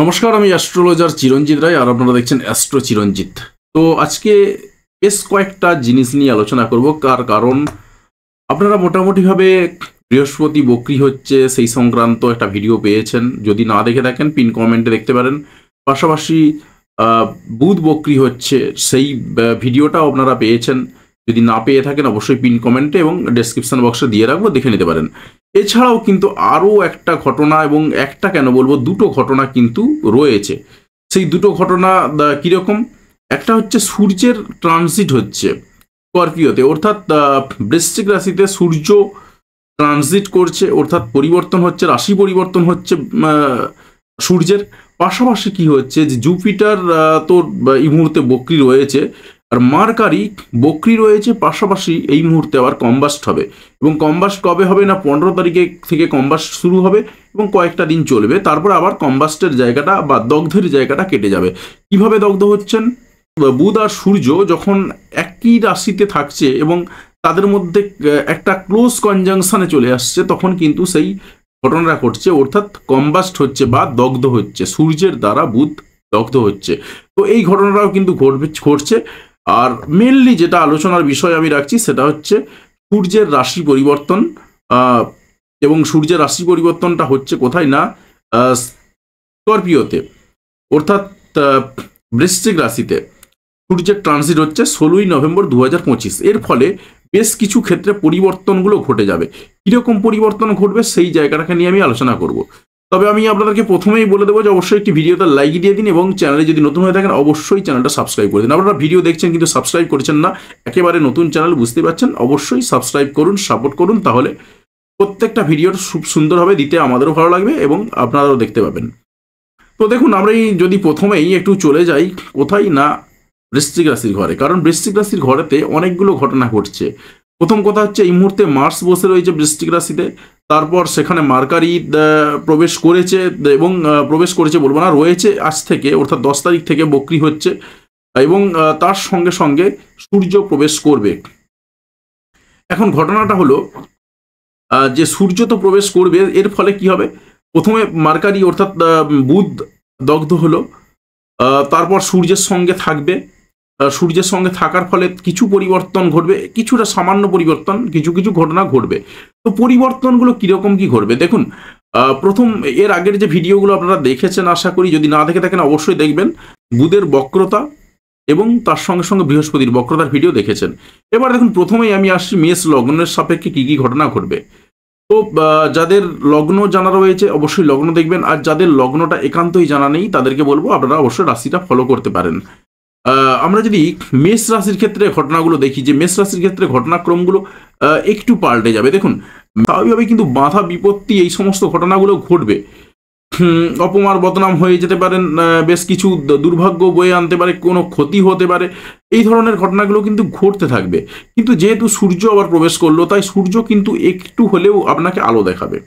নমস্কার, আমি অ্যাস্ট্রোলজার চিরঞ্জিত রায় আর আপনারা দেখছেন অ্যাস্ট্রো চিরঞ্জিত। তো আজকে বেশ কয়েকটা জিনিস নিয়ে আলোচনা করব। কারণ আপনারা মোটামুটিভাবে বৃহস্পতি বক্রি হচ্ছে সেই সংক্রান্ত একটা ভিডিও পেয়েছেন। যদি না দেখে থাকেন পিন কমেন্টে দেখতে পারেন। পাশাপাশি বুধ বক্রি হচ্ছে সেই ভিডিওটাও আপনারা পেয়েছেন। যদি না পেয়ে থাকেন অবশ্যই পিন কমেন্টে এবং ডেসক্রিপশন বক্সে দিয়ে রাখবো, দেখে নিতে পারেন। এছাড়াও কিন্তু আরও একটা ঘটনা, এবং একটা কেন বলবো, দুটো ঘটনা কিন্তু রয়েছে। সেই দুটো ঘটনা কীরকম? একটা হচ্ছে সূর্যের ট্রানজিট হচ্ছে স্করপিওতে, অর্থাৎ বৃশ্চিক রাশিতে সূর্য ট্রানজিট করছে, অর্থাৎ পরিবর্তন হচ্ছে, রাশি পরিবর্তন হচ্ছে সূর্যের। পাশাপাশি কি হচ্ছে যে জুপিটার তো এই মুহূর্তে বক্রি রয়েছে, আর মার্কারি বক্রি রয়েছে। পাশাপাশি এই মুহূর্তে আবার কম্বাস্ট হবে, এবং কম্বাস্ট কবে হবে না 15 তারিখে থেকে কম্বাস্ট শুরু হবে এবং কয়েকটা দিন চলবে। তারপর আবার কম্বাস্টের জায়গাটা বা দগ্ধের জায়গাটা কেটে যাবে। কিভাবে দগ্ধ হচ্ছেন? বুধ আর সূর্য যখন একই রাশিতে থাকছে এবং তাদের মধ্যে একটা ক্লোজ কনজাংশনে চলে আসছে, তখন কিন্তু সেই ঘটনাটা ঘটছে, অর্থাৎ কম্বাস্ট হচ্ছে বা দগ্ধ হচ্ছে, সূর্যের দ্বারা বুধ দগ্ধ হচ্ছে। তো এই ঘটনাটাও কিন্তু ঘটছে। আর মেনলি যেটা আলোচনার বিষয় আমি রাখছি সেটা হচ্ছে সূর্যের রাশি পরিবর্তন। এবং সূর্যের রাশি পরিবর্তনটা হচ্ছে কোথায় না স্করপিওতে, অর্থাৎ বৃশ্চিক রাশিতে সূর্যের ট্রানজিট হচ্ছে 16ই নভেম্বর 2025। এর ফলে বেশ কিছু ক্ষেত্রে পরিবর্তনগুলো ঘটে যাবে। কীরকম পরিবর্তন ঘটবে সেই জায়গাটাকে নিয়ে আমি আলোচনা করব। তবে আমি আপনাদেরকে প্রথমেই বলে দেবো যে অবশ্যই একটি ভিডিওতে লাইক দিয়ে দিন, এবং চ্যানেলে যদি নতুন হয়ে থাকেন অবশ্যই চ্যানেলটা সাবস্ক্রাইব করে দিন। আপনারা ভিডিও দেখছেন কিন্তু সাবস্ক্রাইব করছেন না, একেবারে নতুন চ্যানেল, বুঝতে পারছেন। অবশ্যই সাবস্ক্রাইব করুন, সাপোর্ট করুন, তাহলে প্রত্যেকটা ভিডিওর খুব সুন্দরভাবে দিতে আমাদেরও ভালো লাগবে এবং আপনারাও দেখতে পাবেন। তো দেখুন, আমরা যদি প্রথমেই একটু চলে যাই কোথায় না বৃশ্চিক রাশির ঘরে, কারণ বৃশ্চিক রাশির ঘরেতে অনেকগুলো ঘটনা ঘটছে। প্রথম কথা হচ্ছে এই মুহূর্তে মার্স বসে রয়েছে বৃশ্চিক রাশিতে। তারপর সেখানে মার্কারি প্রবেশ করেছে, এবং প্রবেশ করেছে বলবো না, রয়েছে আজ থেকে, অর্থাৎ 10 তারিখ থেকে বক্রি হচ্ছে, এবং তার সঙ্গে সঙ্গে সূর্য প্রবেশ করবে। এখন ঘটনাটা হলো যে সূর্য তো প্রবেশ করবে, এর ফলে কি হবে? প্রথমে মার্কারি অর্থাৎ বুধ দগ্ধ হলো, তারপর সূর্যের সঙ্গে থাকবে। সূর্যের সঙ্গে থাকার ফলে কিছু পরিবর্তন ঘটবে, কিছুটা সামান্য পরিবর্তন, কিছু কিছু ঘটনা ঘটবে। তো পরিবর্তনগুলো কীরকম কি ঘটবে দেখুন। প্রথম, এর আগের যে ভিডিওগুলো আপনারা দেখেছেন আশা করি, যদি না দেখে থাকেন অবশ্যই দেখবেন। বুধের বক্রতা এবং তার সঙ্গে সঙ্গে বৃহস্পতির বক্রতার ভিডিও দেখেছেন। এবার দেখুন, প্রথমেই আমি আসছি মেষ লগ্নের সাপেক্ষে কী কী ঘটনা ঘটবে। তো যাদের লগ্ন জানা রয়েছে অবশ্যই লগ্ন দেখবেন, আর যাদের লগ্নটা একান্তই জানা নেই তাদেরকে বলবো আপনারা অবশ্যই রাশিটা ফলো করতে পারেন। আমরা যদি মেষ রাশির ক্ষেত্রে ঘটনাগুলো দেখি, যে মেষ রাশির ক্ষেত্রে ঘটনাক্রমগুলো একটু পাল্টে যাবে। দেখুন, স্বাভাবিকভাবে কিন্তু বাধা বিপত্তি এই সমস্ত ঘটনাগুলো ঘটবে। অপমান বদনাম হয়ে যেতে পারেন, বেশ কিছু দুর্ভাগ্য বয়ে আনতে পারে, কোনো ক্ষতি হতে পারে, এই ধরনের ঘটনাগুলো কিন্তু ঘটতে থাকবে। কিন্তু যেহেতু সূর্য আবার প্রবেশ করলো, তাই সূর্য কিন্তু একটু হলেও আপনাকে আলো দেখাবে।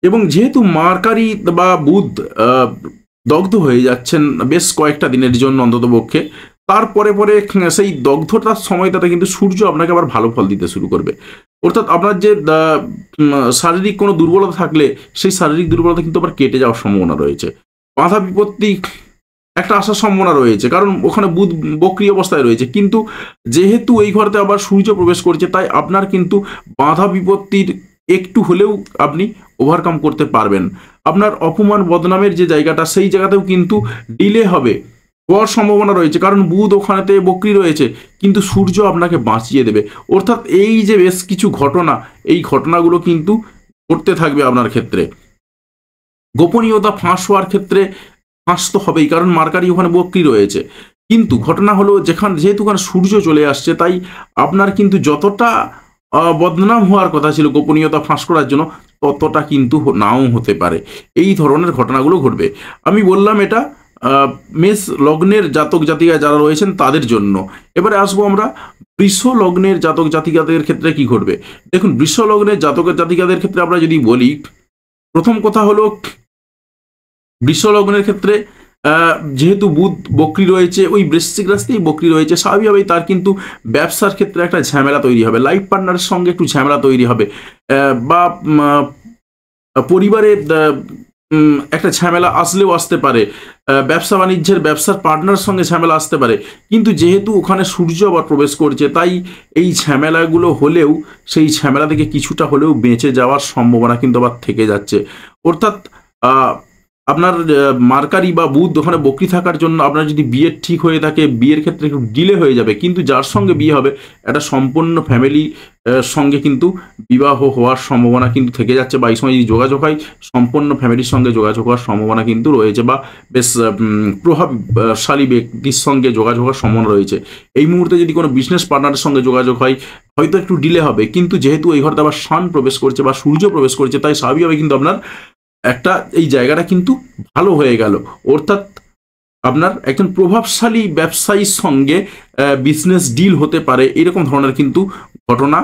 এবং যেহেতু মার্কারি বা বুধ দগ্ধ হয়ে যাচ্ছেন বেশ কয়েকটা দিনের জন্য অন্তত পক্ষে, তারপরে পরে সেই দগ্ধতার সময়টাতে কিন্তু সূর্য আপনাকে আবার ভালো ফল দিতে শুরু করবে। অর্থাৎ আপনার যে শারীরিক কোনো দুর্বলতা থাকলে সেই শারীরিক দুর্বলতা কিন্তু আবার কেটে যাওয়ার সম্ভাবনা রয়েছে। বাধা বিপত্তি একটা আসার সম্ভাবনা রয়েছে, কারণ ওখানে বুধ বক্রি অবস্থায় রয়েছে। কিন্তু যেহেতু এই ঘরেতে আবার সূর্য প্রবেশ করছে, তাই আপনার কিন্তু বাধা বিপত্তির একটু হলেও আপনি ওভারকাম করতে পারবেন। আপনার অপমান বদনামের যে জায়গাটা, সেই জায়গাতেও কিন্তু ডিলে হবে, হওয়ার সম্ভাবনা রয়েছে, কারণ বুধ ওখানেতে বক্রি রয়েছে, কিন্তু সূর্য আপনাকে বাঁচিয়ে দেবে। অর্থাৎ এই যে বেশ কিছু ঘটনা, এই ঘটনাগুলো কিন্তু ঘটতে থাকবে আপনার ক্ষেত্রে। গোপনীয়তা ফাঁস হওয়ার ক্ষেত্রে ফাঁস তো হবেই, কারণ মার্কারি ওখানে বক্রি রয়েছে। কিন্তু ঘটনা হলো যেহেতু ওখানে সূর্য চলে আসছে, তাই আপনার কিন্তু যতটা বদনাম হওয়ার কথা ছিল গোপনীয়তা ফাঁস করার জন্য, ততটা কিন্তু নাও হতে পারে। এই ধরনের ঘটনাগুলো ঘটবে। আমি বললাম এটা মেষ লগ্নের জাতক জাতিকা যারা রয়েছেন তাদের জন্য। এবারে আসবো আমরা বৃষ লগ্নের জাতক জাতিকাদের ক্ষেত্রে কি ঘটবে। দেখুন, বৃষ লগ্নের জাতক জাতিকাদের ক্ষেত্রে আমরা যদি বলি, প্রথম কথা হলো বৃষ লগ্নের ক্ষেত্রে যেহেতু বুধ বক্রি রয়েছে, ওই বৃশ্চিক রাশিতেই বক্রি রয়েছে, স্বাভাবিকভাবেই তার কিন্তু ব্যবসার ক্ষেত্রে একটা ঝামেলা তৈরি হবে, লাইফ পার্টনারের সঙ্গে একটু ঝামেলা তৈরি হবে, বা পরিবারের একটা ঝামেলা আসলেও আসতে পারে, ব্যবসা বাণিজ্যের ব্যবসার পার্টনার সঙ্গে ঝামেলা আসতে পারে, কিন্তু যেহেতু ওখানে সূর্য আবার প্রবেশ করছে তাই এই ঝামেলাগুলো হলেও সেই ঝামেলা থেকে কিছুটা হলেও বেঁচে যাওয়ার সম্ভাবনা কিন্তু আবার থেকে যাচ্ছে। অর্থাৎ আপনার মার্কারি বা বুধ ওখানে বকরি থাকার জন্য আপনার যদি বিয়ের ঠিক হয়ে থাকে, বিয়ের ক্ষেত্রে একটু ডিলে হয়ে যাবে, কিন্তু যার সঙ্গে বিয়ে হবে একটা সম্পূর্ণ ফ্যামিলি সঙ্গে কিন্তু বিবাহ হওয়ার সম্ভাবনা কিন্তু থেকে যাচ্ছে, বা এই সময় যদি যোগাযোগ হয় সম্পূর্ণ ফ্যামিলির সঙ্গে যোগাযোগ হওয়ার সম্ভাবনা কিন্তু রয়েছে, বা বেশ প্রভাবশালী ব্যক্তির সঙ্গে যোগাযোগ হওয়ার সম্ভাবনা রয়েছে। এই মুহূর্তে যদি কোনো বিজনেস পার্টনারের সঙ্গে যোগাযোগ হয় হয়তো একটু ডিলে হবে, কিন্তু যেহেতু এই ঘরতে আবার সান প্রবেশ করছে বা সূর্য প্রবেশ করছে তাই স্বাভাবিকভাবে কিন্তু আপনার একটা এই জায়গাটা কিন্তু ভালো হয়ে গেল। অর্থাৎ আপনার একজন প্রভাবশালী ব্যবসায়ীর সঙ্গে বিজনেস ডিল হতে পারে, এরকম ধরনের কিন্তু ঘটনা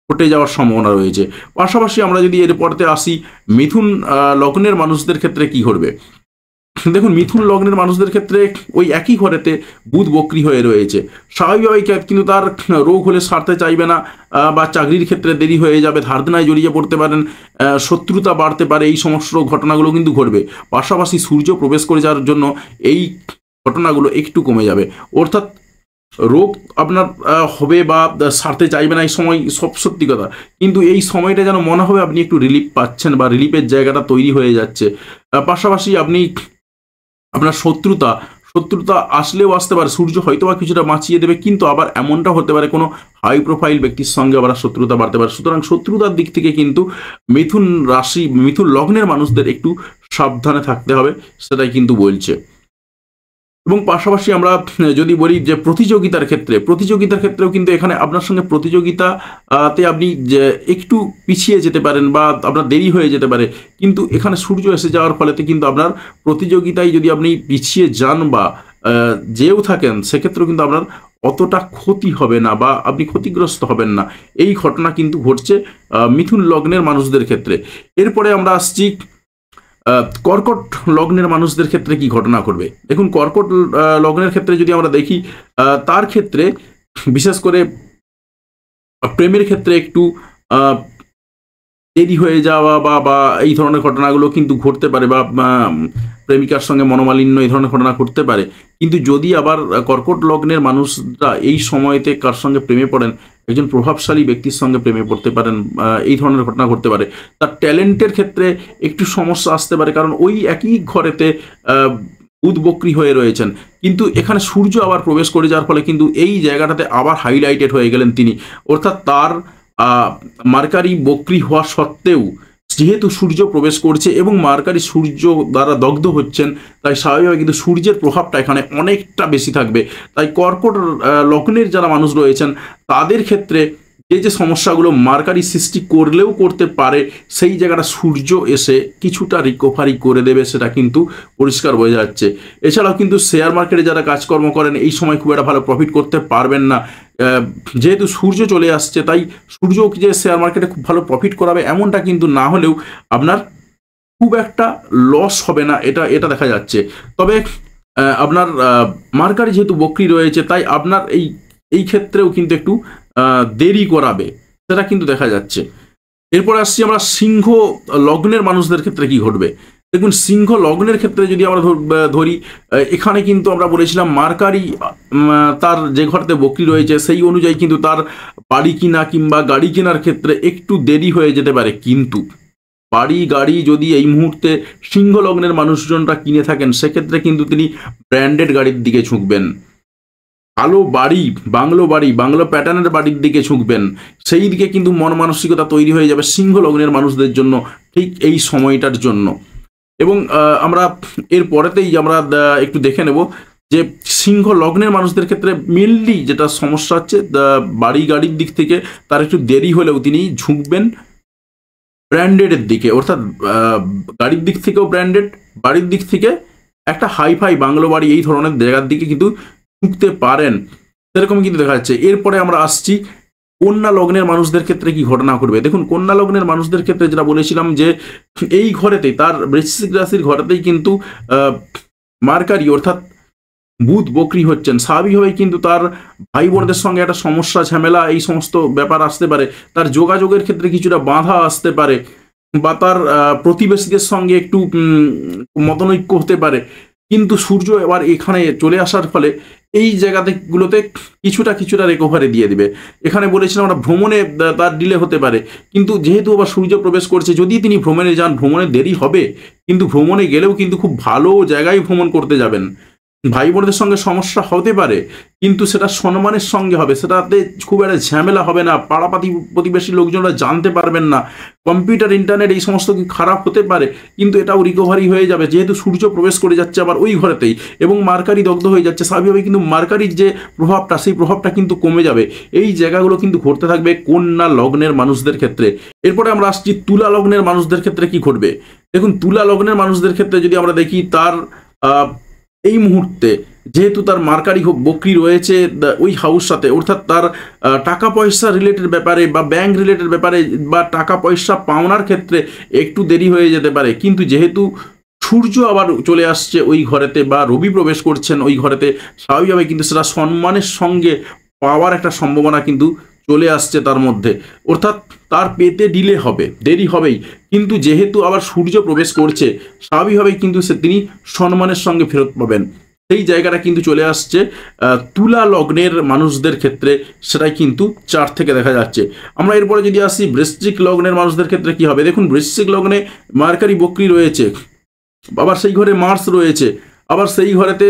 ঘটে যাওয়ার সম্ভাবনা রয়েছে। পাশাপাশি আমরা যদি এর পরতে আসি মিথুন লগ্নের মানুষদের ক্ষেত্রে কি ঘটবে। দেখুন, মিথুন লগ্নের মানুষদের ক্ষেত্রে ওই একই ঘরেতে বুধ বক্রি হয়ে রয়েছে, স্বাভাবিকভাবেই কিন্তু তার রোগ হলে সারতে চাইবে না, বা চাকরির ক্ষেত্রে দেরি হয়ে যাবে, ধার দেনায় জড়িয়ে পড়তে পারেন, শত্রুতা বাড়তে পারে, এই সমস্ত ঘটনাগুলো কিন্তু ঘটবে। পাশাপাশি সূর্য প্রবেশ করে যাওয়ার জন্য এই ঘটনাগুলো একটু কমে যাবে। অর্থাৎ রোগ আপনার হবে বা সারতে চাইবে না এই সময়, সব সত্যি কথা, কিন্তু এই সময়টা যেন মনে হবে আপনি একটু রিলিফ পাচ্ছেন বা রিলিফের জায়গাটা তৈরি হয়ে যাচ্ছে। পাশাপাশি আপনার শত্রুতা আসলেও আসতে পারে, সূর্য হয়তো বা কিছুটা বাঁচিয়ে দেবে, কিন্তু আবার এমনটা হতে পারে কোনো হাই প্রোফাইল ব্যক্তির সঙ্গে আবার শত্রুতা বাড়তে পারে। সুতরাং শত্রুতার দিক থেকে কিন্তু মিথুন লগ্নের মানুষদের একটু সাবধানে থাকতে হবে, সেটাই কিন্তু বলছে। এবং পাশাপাশি আমরা যদি বলি যে প্রতিযোগিতার ক্ষেত্রেও কিন্তু এখানে আপনার সঙ্গে প্রতিযোগিতাতে আপনি একটু পিছিয়ে যেতে পারেন বা আপনার দেরি হয়ে যেতে পারে, কিন্তু এখানে সূর্য এসে যাওয়ার ফলেতে কিন্তু আপনার প্রতিযোগিতায় যদি আপনি পিছিয়ে যান বা যেও থাকেন সেক্ষেত্রেও কিন্তু আপনার অতটা ক্ষতি হবে না বা আপনি ক্ষতিগ্রস্ত হবেন না, এই ঘটনা কিন্তু ঘটছে মিথুন লগ্নের মানুষদের ক্ষেত্রে। এরপরে আমরা আসছি কর্কট লগ্নের মানুষদের ক্ষেত্রে কি ঘটনা ঘটবে। দেখুন, কর্কট লগ্নের ক্ষেত্রে যদি আমরা দেখি তার ক্ষেত্রে বিশেষ করে প্রেমের ক্ষেত্রে একটু দেরি হয়ে যাওয়া বা এই ধরনের ঘটনাগুলো কিন্তু ঘটতে পারে, বা প্রেমিকার সঙ্গে মনোমালিন্য এই ধরনের ঘটনা ঘটতে পারে। কিন্তু যদি আবার কর্কট লগ্নের মানুষরা এই সময়তে কার সঙ্গে প্রেমে পড়েন, একজন প্রভাবশালী ব্যক্তির সঙ্গে প্রেমে পড়তে পারেন, এই ধরনের ঘটনা ঘটতে পারে। তার ট্যালেন্টের ক্ষেত্রে একটু সমস্যা আসতে পারে, কারণ ওই একই ঘরেতে বুধ বক্রি হয়ে রয়েছেন, কিন্তু এখানে সূর্য আবার প্রবেশ করে যাওয়ার ফলে কিন্তু এই জায়গাটাতে আবার হাইলাইটেড হয়ে গেলেন তিনি। অর্থাৎ তার মার্কারি বক্রি হওয়া সত্ত্বেও যেহেতু সূর্য প্রবেশ করছে এবং মার্কারি সূর্য দ্বারা দগ্ধ হচ্ছেন, তাই স্বাভাবিকভাবে কিন্তু সূর্যের প্রভাবটা এখানে অনেকটা বেশি থাকবে। তাই কর্কট লগ্নের যারা মানুষ রয়েছেন তাদের ক্ষেত্রে যে সমস্যাগুলো মার্কারি সৃষ্টি করলেও করতে পারে, সেই জায়গাটা সূর্য এসে কিছুটা রিকভারি করে দেবে, সেটা কিন্তু পরিষ্কার বোঝা যাচ্ছে। এছাড়াও কিন্তু শেয়ার মার্কেটে যারা কাজকর্ম করেন এই সময় খুব একটা ভালো প্রফিট করতে পারবেন না, যেহেতু সূর্য চলে আসছে তাই সূর্য যে শেয়ার মার্কেটে খুব ভালো প্রফিট করাবে এমনটা কিন্তু না হলেও আপনার খুব একটা লস হবে না, এটা দেখা যাচ্ছে। তবে আপনার মার্কারি যেহেতু বক্রি রয়েছে তাই আপনার এই ক্ষেত্রেও কিন্তু একটু দেরি করাবে, সেটা কিন্তু দেখা যাচ্ছে। এরপরে আসছি আমরা সিংহ লগ্নের মানুষদের ক্ষেত্রে কি ঘটবে। দেখুন, সিংহ লগ্নের ক্ষেত্রে যদি আমরা ধরি, এখানে কিন্তু আমরা বলেছিলাম মার্কারি তার যে ঘরতে বক্রি রয়েছে সেই অনুযায়ী কিন্তু তার বাড়ি কিনা কিংবা গাড়ি কেনার ক্ষেত্রে একটু দেরি হয়ে যেতে পারে, কিন্তু বাড়ি গাড়ি যদি এই মুহূর্তে সিংহ লগ্নের মানুষজনরা কিনে থাকেন সেক্ষেত্রে কিন্তু তিনি ব্র্যান্ডেড গাড়ির দিকে ঝুঁকবেন, ভালো বাড়ি, বাংলো প্যাটার্নের বাড়ির দিকে ঝুঁকবেন, সেই দিকে কিন্তু মন মানসিকতা তৈরি হয়ে যাবে সিংহ লগ্নের মানুষদের জন্য ঠিক এই সময়টার জন্য। এবং আমরা এর পরেতেই আমরা একটু দেখে নেব যে সিংহ লগ্নের মানুষদের ক্ষেত্রে মেনলি যেটা সমস্যা হচ্ছে বাড়ি গাড়ির দিক থেকে তার একটু দেরি হলেও তিনি ঝুঁকবেন ব্র্যান্ডেডের দিকে, অর্থাৎ গাড়ির দিক থেকেও ব্র্যান্ডেড, বাড়ির দিক থেকে একটা হাইফাই বাংলো বাড়ি এই ধরনের জায়গার দিকে কিন্তু ঝুঁকতে পারেন, সেরকম কিন্তু দেখা যাচ্ছে। এরপরে আমরা আসছি কন্যা লগ্নের মানুষদের ক্ষেত্রে কি ঘটনা ঘটবে। দেখুন, কন্যা লগ্নের মানুষদের ক্ষেত্রে যেটা বলেছিলাম যে এই ঘরেতেই তার বৃশ্চিক রাশির ঘরেতেই কিন্তু মার্কারি অর্থাৎ বুধ বক্রি হচ্ছেন, স্বাভাবিকভাবেই কিন্তু তার ভাই বোনদের সঙ্গে একটা সমস্যা ঝামেলা এই সমস্ত ব্যাপার আসতে পারে, তার যোগাযোগের ক্ষেত্রে কিছুটা বাধা আসতে পারে, বা তার প্রতিবেশীদের সঙ্গে একটু মতানৈক্য হতে পারে। কিন্তু সূর্য এবার এখানে চলে আসার ফলে এই জায়গাগুলোতে কিছুটা রিকভারি দিয়ে দিবে। এখানে বলেছিলাম আমরা ভ্রমণে তার ডিলে হতে পারে, কিন্তু যেহেতু আবার সূর্য প্রবেশ করছে, যদি তিনি ভ্রমণে যান ভ্রমণে দেরি হবে, কিন্তু ভ্রমণে গেলেও কিন্তু খুব ভালো জায়গায় ভ্রমণ করতে যাবেন। ভাই বোনদের সঙ্গে সমস্যা হতে পারে, কিন্তু সেটা সম্মানের সঙ্গে হবে, সেটাতে খুব একটা ঝামেলা হবে না, পাড়াপাতি প্রতিবেশী লোকজনরা জানতে পারবেন না, কম্পিউটার ইন্টারনেট এই সমস্ত কি খারাপ হতে পারে, কিন্তু এটাও রিকভারি হয়ে যাবে, যেহেতু সূর্য প্রবেশ করে যাচ্ছে আবার ওই ঘরেতেই, এবং মার্কারি দগ্ধ হয়ে যাচ্ছে স্বাভাবিকভাবে, কিন্তু মার্কারির যে প্রভাবটা সেই প্রভাবটা কিন্তু কমে যাবে। এই জায়গাগুলো কিন্তু ঘটতে থাকবে কন্যা লগ্নের মানুষদের ক্ষেত্রে। এরপরে আমরা আসছি তুলা লগ্নের মানুষদের ক্ষেত্রে কি ঘটবে। দেখুন, তুলা লগ্নের মানুষদের ক্ষেত্রে যদি আমরা দেখি, তার এই মুহূর্তে যেহেতু তার মার্কারি বকরি রয়েছে ওই হাউস সাথে, অর্থাৎ তার টাকা পয়সা রিলেটেড ব্যাপারে বা ব্যাংক রিলেটেড ব্যাপারে বা টাকা পয়সা পাওনার ক্ষেত্রে একটু দেরি হয়ে যেতে পারে, কিন্তু যেহেতু সূর্য আবার চলে আসছে ওই ঘরেতে বা রবি প্রবেশ করছেন ওই ঘরেতে, স্বাভাবিকভাবে কিন্তু সেটা সম্মানের সঙ্গে পাওয়ার একটা সম্ভাবনা কিন্তু চলে আসছে তার মধ্যে, অর্থাৎ তার পেতে ডিলে হবে, দেরি হবেই, কিন্তু যেহেতু আবার সূর্য প্রবেশ করছে স্বাভাবিকভাবেই কিন্তু তিনি সম্মানের সঙ্গে ফেরত পাবেন। সেই জায়গাটা কিন্তু চলে আসছে তুলা লগ্নের মানুষদের ক্ষেত্রে, সেটাই কিন্তু চার্ট থেকে দেখা যাচ্ছে। আমরা এরপরে যদি আসি বৃশ্চিক লগ্নের মানুষদের ক্ষেত্রে কি হবে। দেখুন, বৃশ্চিক লগ্নে মার্কারি বকরি রয়েছে, আবার সেই ঘরে মার্স রয়েছে, আবার সেই ঘরেতে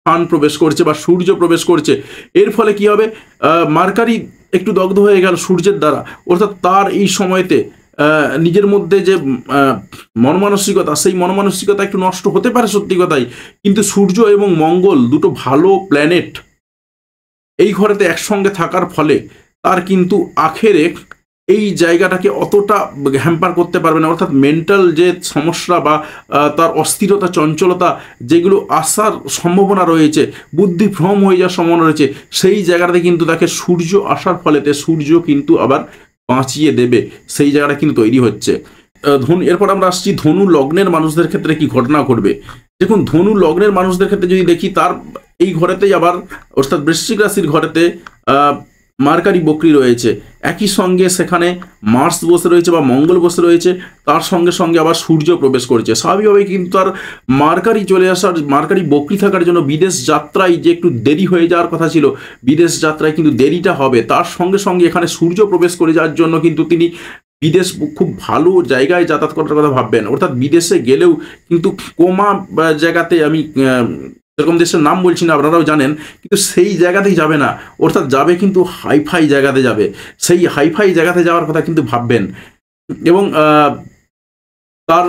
সান প্রবেশ করছে বা সূর্য প্রবেশ করছে। এর ফলে কি হবে, মার্কারি একটু দগ্ধ হয়ে গেল সূর্যের দ্বারা, অর্থাৎ তার এই সময়তে নিজের মধ্যে যে মনমানসিকতা, সেই মনমানসিকতা একটু নষ্ট হতে পারে সত্যি কথাই, কিন্তু সূর্য এবং মঙ্গল দুটো ভালো প্ল্যানেট এই ঘরেতে একসঙ্গে থাকার ফলে তার কিন্তু আখেরে এই জায়গাটাকে অতটা হ্যাম্পার করতে পারবে না, অর্থাৎ মেন্টাল যে সমস্যা বা তার অস্থিরতা চঞ্চলতা যেগুলো আসার সম্ভাবনা রয়েছে, বুদ্ধি ভ্রম হয়ে যাওয়ার সম্ভাবনা রয়েছে, সেই জায়গাটাতে কিন্তু তাকে সূর্য আসার ফলেতে সূর্য কিন্তু আবার বাঁচিয়ে দেবে, সেই জায়গাটা কিন্তু তৈরি হচ্ছে। এরপর আমরা আসছি ধনু লগ্নের মানুষদের ক্ষেত্রে কি ঘটনা ঘটবে। দেখুন, ধনু লগ্নের মানুষদের ক্ষেত্রে যদি দেখি, তার এই ঘরেতেই আবার অর্থাৎ বৃশ্চিক রাশির ঘরেতে মার্কারি বকরি রয়েছে, একই সঙ্গে সেখানে মার্স বসে রয়েছে বা মঙ্গল বসে রয়েছে, তার সঙ্গে সঙ্গে আবার সূর্য প্রবেশ করছে। স্বাভাবিকভাবে কিন্তু তার মার্কারি চলে আসার, মার্কারি বকরি থাকার জন্য বিদেশ যাত্রায় যে একটু দেরি হয়ে যাওয়ার কথা ছিল, বিদেশ যাত্রায় কিন্তু দেরিটা হবে, তার সঙ্গে সঙ্গে এখানে সূর্য প্রবেশ করে যাওয়ার জন্য কিন্তু তিনি বিদেশ খুব ভালো জায়গায় যাতায়াত করার কথা ভাববেন, অর্থাৎ বিদেশে গেলেও কিন্তু কোমা জায়গাতে, আমি সেরকম দেশের নাম বলছি না, আপনারাও জানেন, কিন্তু সেই জায়গাতেই যাবে না, অর্থাৎ যাবে কিন্তু হাইফাই জায়গাতে যাবে, সেই হাইফাই জায়গাতে যাওয়ার কথা কিন্তু ভাববেন। এবং তার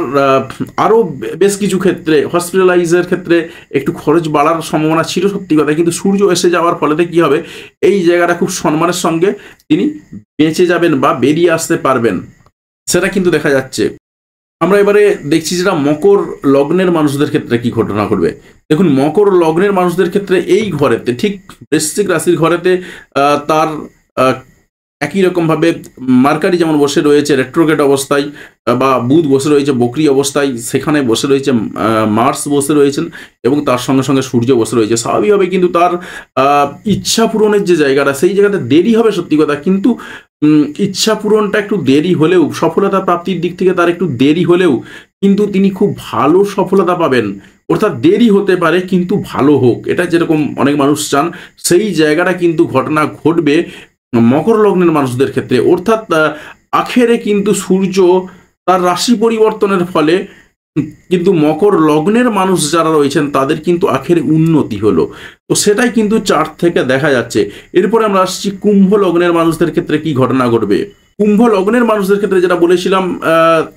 আরও বেশ কিছু ক্ষেত্রে হসপিটালাইজের ক্ষেত্রে একটু খরচ বাড়ার সম্ভাবনা ছিল সত্যি কথা, কিন্তু সূর্য এসে যাওয়ার ফলেতে কি হবে, এই জায়গাটা খুব সম্মানের সঙ্গে তিনি বেঁচে যাবেন বা বেরিয়ে আসতে পারবেন, সেটা কিন্তু দেখা যাচ্ছে। আমরা এবারে দেখছি যেটা মকর লগ্নের মানুষদের ক্ষেত্রে কি ঘটনা ঘটবে। দেখুন, মকর লগ্নের মানুষদের ক্ষেত্রে এই ঘরেতে, ঠিক বৃশ্চিক রাশির ঘরেতে তার একই রকমভাবে মার্কারি যেমন বসে রয়েছে রেট্রোগ্রেড অবস্থায়, বা বুধ বসে রয়েছে বকরি অবস্থায়, সেখানে বসে রয়েছে মার্স বসে রয়েছেন, এবং তার সঙ্গে সঙ্গে সূর্য বসে রয়েছে। স্বাভাবিকভাবে কিন্তু তার ইচ্ছা পূরণের যে জায়গাটা, সেই জায়গাতে দেরি হবে সত্যি কথা, কিন্তু ইচ্ছা পূরণটা একটু দেরি হলেও, সফলতা প্রাপ্তির দিক থেকে তার একটু দেরি হলেও কিন্তু তিনি খুব ভালো সফলতা পাবেন, অর্থাৎ দেরি হতে পারে কিন্তু ভালো হোক, এটা যেরকম অনেক মানুষ চান, সেই জায়গাটা কিন্তু ঘটনা ঘটবে মকর লগ্নের মানুষদের ক্ষেত্রে। অর্থাৎ আখেরে কিন্তু সূর্য তার রাশি পরিবর্তনের ফলে কিন্তু মকর লগ্নের মানুষ যারা রয়েছেন তাদের কিন্তু আখেরে উন্নতি হলো, তো সেটাই কিন্তু চার্ট থেকে দেখা যাচ্ছে। এরপরে আমরা আসছি কুম্ভ লগ্নের মানুষদের ক্ষেত্রে কি ঘটনা ঘটবে। কুম্ভ লগ্নের মানুষদের ক্ষেত্রে যেটা বলেছিলাম,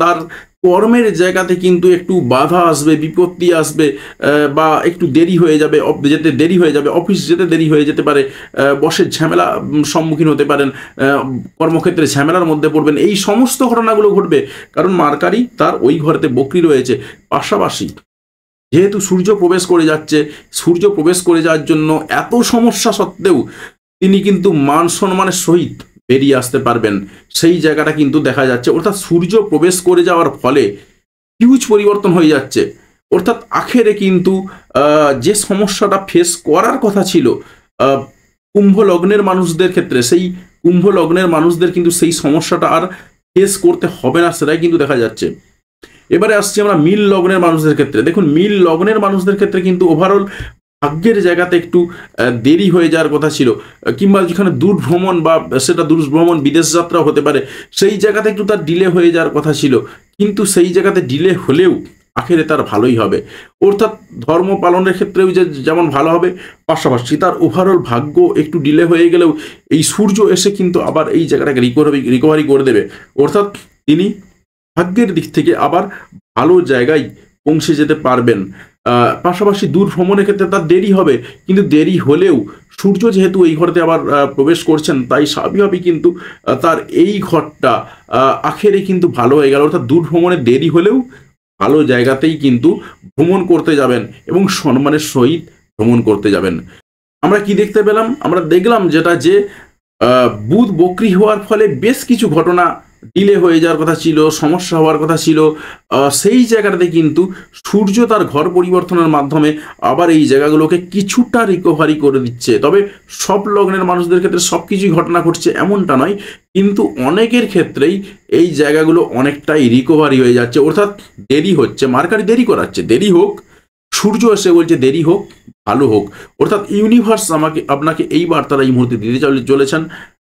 তার কর্মের জায়গাতে কিন্তু একটু বাধা আসবে, বিপত্তি আসবে, বা একটু দেরি হয়ে যাবে, যেতে দেরি হয়ে যাবে, অফিস যেতে দেরি হয়ে যেতে পারে, বসের ঝামেলা সম্মুখীন হতে পারেন, কর্মক্ষেত্রে ঝামেলার মধ্যে পড়বেন, এই সমস্ত ঘটনাগুলো ঘটবে, কারণ মার্কারি তার ওই ঘরেতে বকরি রয়েছে। পাশাপাশি যেহেতু সূর্য প্রবেশ করে যাচ্ছে, সূর্য প্রবেশ করে যাওয়ার জন্য এত সমস্যা সত্ত্বেও তিনি কিন্তু মান সম্মানের সহিত বেরিয়ে আসতে পারবেন, সেই জায়গাটা কিন্তু দেখা যাচ্ছে। অর্থাৎ সূর্য প্রবেশ করে যাওয়ার ফলে হিউজ পরিবর্তন হয়ে যাচ্ছে, অর্থাৎ আখেরে কিন্তু যে সমস্যাটা ফেস করার কথা ছিল কুম্ভ লগ্নের মানুষদের ক্ষেত্রে, সেই কুম্ভ লগ্নের মানুষদের কিন্তু সেই সমস্যাটা আর ফেস করতে হবে না সেটাই কিন্তু দেখা যাচ্ছে। এবারে আসছি আমরা মিল লগ্নের মানুষদের ক্ষেত্রে। দেখুন, মিল লগ্নের মানুষদের ক্ষেত্রে কিন্তু ওভারঅল ভাগ্যের জায়গাতে একটু দেরি হয়ে যাওয়ার কথা ছিল, কিংবা যেখানে দূর ভ্রমণ বা সেটা দূর ভ্রমণ বিদেশ যাত্রা হতে পারে, সেই জায়গাতে একটু তার ডিলে হয়ে যাওয়ার কথা ছিল, কিন্তু সেই জায়গাতে ডিলে হলেও আখেরে তার ভালোই হবে। অর্থাৎ ধর্ম পালনের ক্ষেত্রেও যে যেমন ভালো হবে, পাশাপাশি তার ওভারঅল ভাগ্য একটু ডিলে হয়ে গেলেও এই সূর্য এসে কিন্তু আবার এই জায়গাটাকে রিকভারি করে দেবে। অর্থাৎ তিনি ভাগ্যের দিক থেকে আবার ভালো জায়গায় পৌঁছে যেতে পারবেন। পাশাপাশি দূর ভ্রমণের ক্ষেত্রে তার দেরি হবে, কিন্তু দেরি হলেও সূর্য যেহেতু এই ঘরতে আবার প্রবেশ করছেন, তাই স্বাভাবিকভাবেই কিন্তু তার এই ঘরটা আখেরে কিন্তু ভালো হয়ে গেল। অর্থাৎ দূর ভ্রমণে দেরি হলেও ভালো জায়গাতেই কিন্তু ভ্রমণ করতে যাবেন এবং সম্মানের সহিত ভ্রমণ করতে যাবেন। আমরা কি দেখতে পেলাম? আমরা দেখলাম যেটা যে বুধ বক্রি হওয়ার ফলে বেশ কিছু ঘটনা ডিলে হয়ে যাওয়ার কথা ছিল, সমস্যা হওয়ার কথা ছিল, সেই জায়গাটাতে কিন্তু সূর্য তার ঘর পরিবর্তনের মাধ্যমে আবার এই জায়গাগুলোকে কিছুটা রিকভারি করে দিচ্ছে। তবে সব লগ্নের মানুষদের ক্ষেত্রে সব কিছুই ঘটনা ঘটছে এমনটা নয়, কিন্তু অনেকের ক্ষেত্রেই এই জায়গাগুলো অনেকটাই রিকভারি হয়ে যাচ্ছে। অর্থাৎ দেরি হচ্ছে, মার্কারি দেরি করাচ্ছে, দেরি হোক, সূর্য এসে বলছে দেরি হোক, ভালো হোক। অর্থাৎ ইউনিভার্স আপনাকে এই বার্তাটা এই মুহূর্তে দিতে চলেছেন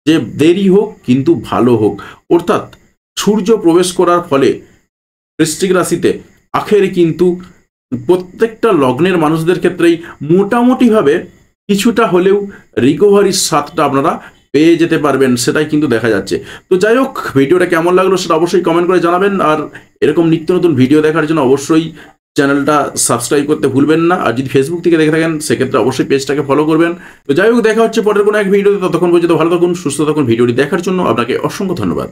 যে দেরি হোক কিন্তু ভালো হোক। অর্থাৎ সূর্য প্রবেশ করার ফলে বৃশ্চিক রাশিতে আখেরে কিন্তু প্রত্যেকটা লগ্নের মানুষদের ক্ষেত্রেই মোটামুটিভাবে কিছুটা হলেও রিকভারির স্বাদটা আপনারা পেয়ে যেতে পারবেন, সেটাই কিন্তু দেখা যাচ্ছে। তো যাই হোক, ভিডিওটা কেমন লাগলো সেটা অবশ্যই কমেন্ট করে জানাবেন, আর এরকম নিত্য নতুন ভিডিও দেখার জন্য অবশ্যই চ্যানেলটা সাবস্ক্রাইব করতে ভুলবেন না। আর যদি ফেসবুক থেকে দেখে থাকেন সেক্ষেত্রে অবশ্যই পেজটাকে ফলো করবেন। তো যাই হোক, দেখা হচ্ছে পরের কোনো এক ভিডিওতে। ততক্ষণ পর্যন্ত ভালো থাকুন, সুস্থ থাকুন। ভিডিওটি দেখার জন্য আপনাকে অসংখ্য ধন্যবাদ।